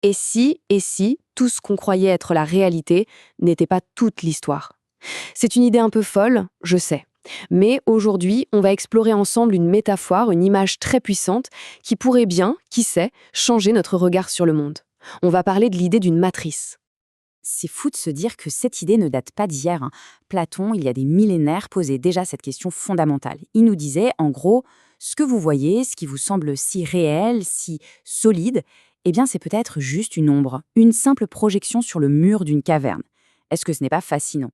Et si, tout ce qu'on croyait être la réalité n'était pas toute l'histoire? C'est une idée un peu folle, je sais. Mais aujourd'hui, on va explorer ensemble une métaphore, une image très puissante qui pourrait bien, qui sait, changer notre regard sur le monde. On va parler de l'idée d'une matrice. C'est fou de se dire que cette idée ne date pas d'hier, hein. Platon, il y a des millénaires, posait déjà cette question fondamentale. Il nous disait, en gros, ce que vous voyez, ce qui vous semble si réel, si solide, eh bien c'est peut-être juste une ombre, une simple projection sur le mur d'une caverne. Est-ce que ce n'est pas fascinant?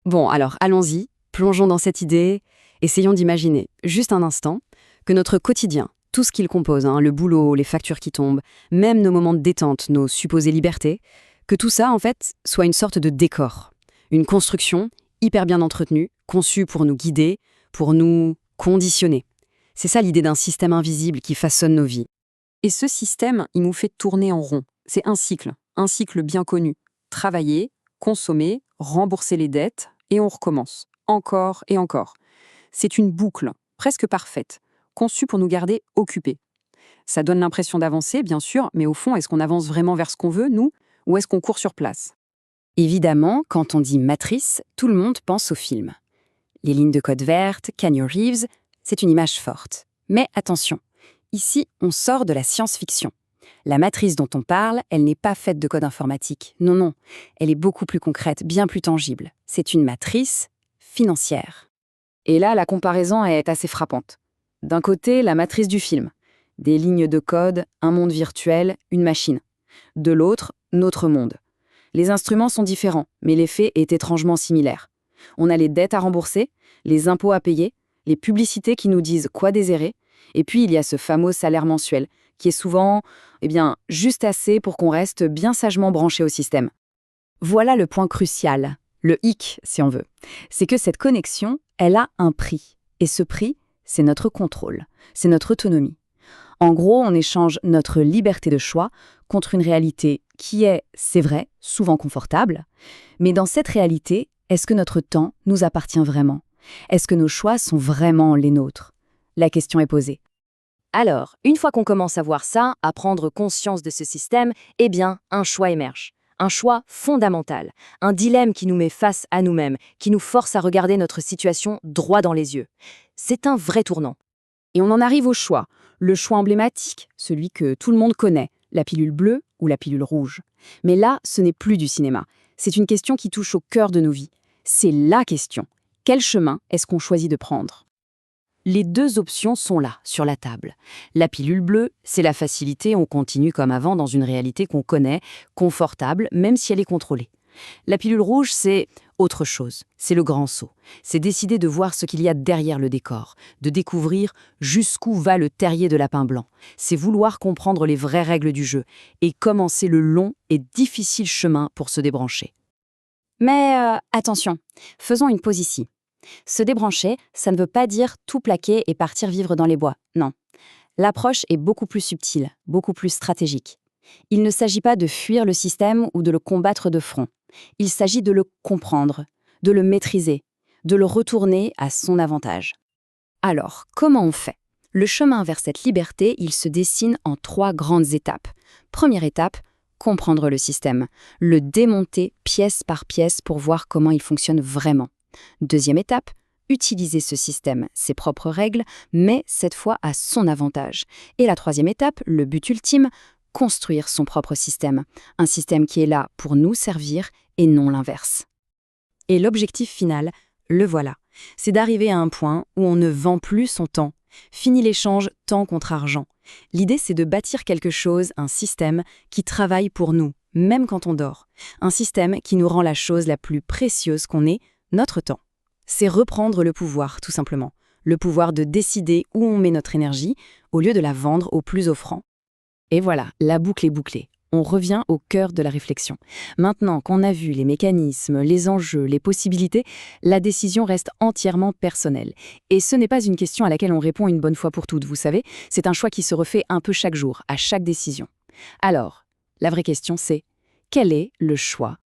Bon, alors allons-y, plongeons dans cette idée, essayons d'imaginer, juste un instant, que notre quotidien, tout ce qu'il compose, le boulot, les factures qui tombent, même nos moments de détente, nos supposées libertés, que tout ça, en fait, soit une sorte de décor. Une construction hyper bien entretenue, conçue pour nous guider, pour nous conditionner. C'est ça l'idée d'un système invisible qui façonne nos vies. Et ce système, il nous fait tourner en rond. C'est un cycle bien connu. Travailler, consommer, rembourser les dettes, et on recommence. Encore et encore. C'est une boucle, presque parfaite, conçue pour nous garder occupés. Ça donne l'impression d'avancer, bien sûr, mais au fond, est-ce qu'on avance vraiment vers ce qu'on veut, nous, ou est-ce qu'on court sur place? Évidemment, quand on dit matrice, tout le monde pense au film. Les lignes de code vertes, Keanu Reeves, c'est une image forte. Mais attention, ici, on sort de la science-fiction. La matrice dont on parle, elle n'est pas faite de code informatique. Non, non, elle est beaucoup plus concrète, bien plus tangible. C'est une matrice financière. Et là, la comparaison est assez frappante. D'un côté, la matrice du film. Des lignes de code, un monde virtuel, une machine. De l'autre, notre monde. Les instruments sont différents, mais l'effet est étrangement similaire. On a les dettes à rembourser, les impôts à payer, les publicités qui nous disent quoi désirer, et puis il y a ce fameux salaire mensuel, qui est souvent, juste assez pour qu'on reste bien sagement branché au système. Voilà le point crucial, le hic, si on veut. C'est que cette connexion, elle a un prix. Et ce prix, c'est notre contrôle, c'est notre autonomie. En gros, on échange notre liberté de choix contre une réalité qui est, c'est vrai, souvent confortable. Mais dans cette réalité, est-ce que notre temps nous appartient vraiment? Est-ce que nos choix sont vraiment les nôtres? La question est posée. Alors, une fois qu'on commence à voir ça, à prendre conscience de ce système, un choix émerge. Un choix fondamental, un dilemme qui nous met face à nous-mêmes, qui nous force à regarder notre situation droit dans les yeux. C'est un vrai tournant. Et on en arrive au choix. Le choix emblématique, celui que tout le monde connaît, la pilule bleue ou la pilule rouge. Mais là, ce n'est plus du cinéma. C'est une question qui touche au cœur de nos vies. C'est la question. Quel chemin est-ce qu'on choisit de prendre? Les deux options sont là, sur la table. La pilule bleue, c'est la facilité, on continue comme avant dans une réalité qu'on connaît, confortable, même si elle est contrôlée. La pilule rouge, c'est autre chose, c'est le grand saut. C'est décider de voir ce qu'il y a derrière le décor, de découvrir jusqu'où va le terrier de lapin blanc. C'est vouloir comprendre les vraies règles du jeu et commencer le long et difficile chemin pour se débrancher. Mais attention, faisons une pause ici. Se débrancher, ça ne veut pas dire tout plaquer et partir vivre dans les bois, non. L'approche est beaucoup plus subtile, beaucoup plus stratégique. Il ne s'agit pas de fuir le système ou de le combattre de front. Il s'agit de le comprendre, de le maîtriser, de le retourner à son avantage. Alors, comment on fait? Le chemin vers cette liberté, il se dessine en 3 grandes étapes. Première étape, comprendre le système, le démonter pièce par pièce pour voir comment il fonctionne vraiment. Deuxième étape, utiliser ce système, ses propres règles, mais cette fois à son avantage. Et la troisième étape, le but ultime, construire son propre système. Un système qui est là pour nous servir et non l'inverse. Et l'objectif final, le voilà. C'est d'arriver à un point où on ne vend plus son temps. Fini l'échange temps contre argent. L'idée, c'est de bâtir quelque chose, un système, qui travaille pour nous, même quand on dort. Un système qui nous rend la chose la plus précieuse qu'on ait, notre temps. C'est reprendre le pouvoir, tout simplement. Le pouvoir de décider où on met notre énergie, au lieu de la vendre au plus offrant. Et voilà, la boucle est bouclée. On revient au cœur de la réflexion. Maintenant qu'on a vu les mécanismes, les enjeux, les possibilités, la décision reste entièrement personnelle. Et ce n'est pas une question à laquelle on répond une bonne fois pour toutes, vous savez. C'est un choix qui se refait un peu chaque jour, à chaque décision. Alors, la vraie question c'est, quel est le choix